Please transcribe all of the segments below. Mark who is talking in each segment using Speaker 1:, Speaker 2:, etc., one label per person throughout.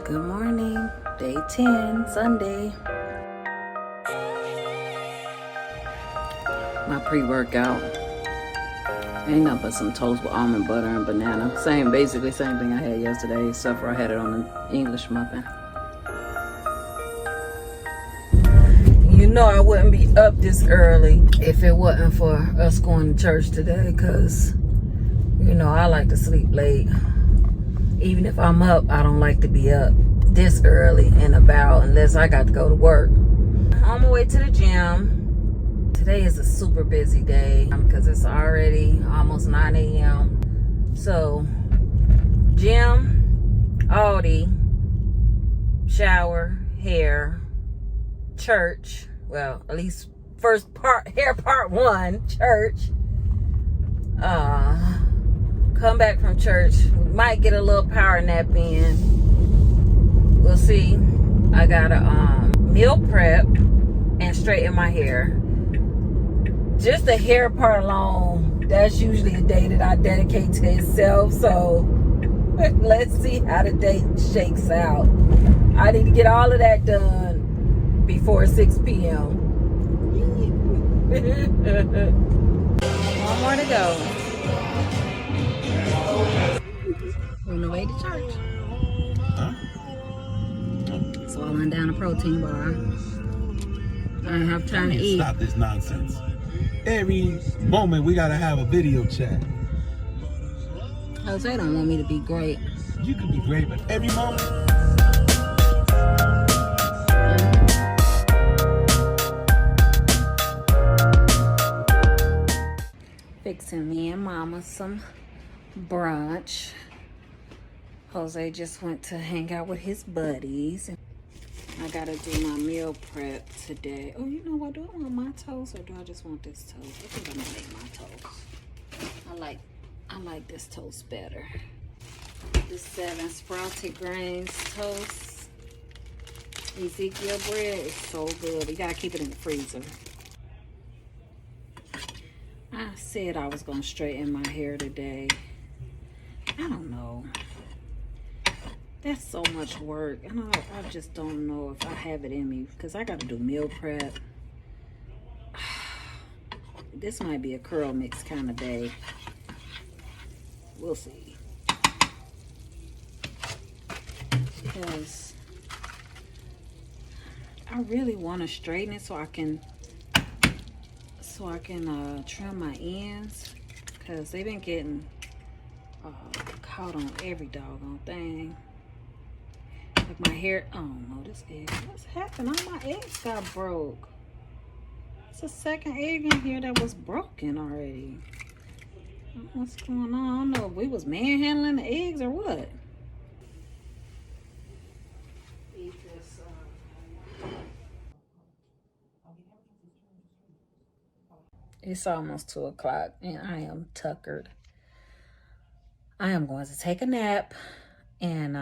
Speaker 1: Good morning, day 10, Sunday. My pre-workout. Ain't nothing but some toast with almond butter and banana. Basically same thing I had yesterday, except for I had it on an English muffin. You know I wouldn't be up this early if it wasn't for us going to church today, because, you know, I like to sleep late. Even if I'm up, I don't like to be up this early and about unless I got to go to work. On my way to the gym. Today is a super busy day because it's already almost 9 a.m. So, gym, Aldi, shower, hair, church. Well, at least first part, hair part 1, church. Come back from church. We might get a little power nap in. We'll see. I gotta meal prep and straighten my hair. Just the hair part alone, that's usually a day that I dedicate to itself. So let's see how the day shakes out. I need to get all of that done before 6 p.m. One more to go. On the way to church. Swallowing down a protein bar. I don't have time to eat.
Speaker 2: Stop this nonsense. Every moment we gotta have a video chat.
Speaker 1: Jose don't want me to be great.
Speaker 2: You can be great, but every moment.
Speaker 1: Fixing me and Mama some brunch. Jose just went to hang out with his buddies. I gotta do my meal prep today. Oh, you know what? Do I want my toast or do I just want this toast? I think I'm gonna make my toast. I like this toast better. This 7 sprouted grains toast. Ezekiel bread is so good. You gotta keep it in the freezer. I said I was gonna straighten my hair today. I don't know. That's so much work. I just don't know if I have it in me because I got to do meal prep. This might be a curl mix kind of day. We'll see. Because I really want to straighten it so I can trim my ends, because they've been getting caught on every doggone thing. Like my hair, oh no, this egg, what's happened? All my eggs got broke. It's a second egg in here that was broken already. What's going on? I don't know if we was manhandling the eggs or what. Eat this. It's almost 2 o'clock and I am tuckered. I am going to take a nap and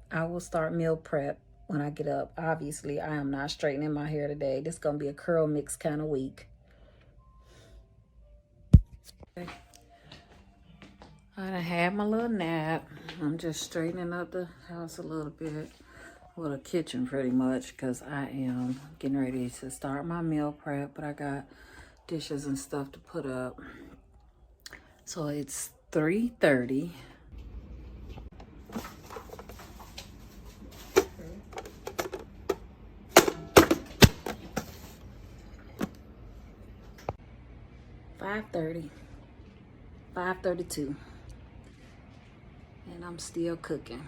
Speaker 1: I will start meal prep when I get up. Obviously, I am not straightening my hair today. This is going to be a curl mix kind of week. I done had my little nap. I'm just straightening up the house a little bit. Well, the kitchen pretty much, because I am getting ready to start my meal prep. But I got dishes and stuff to put up. So it's 3:30. Five 5:32, and I'm still cooking.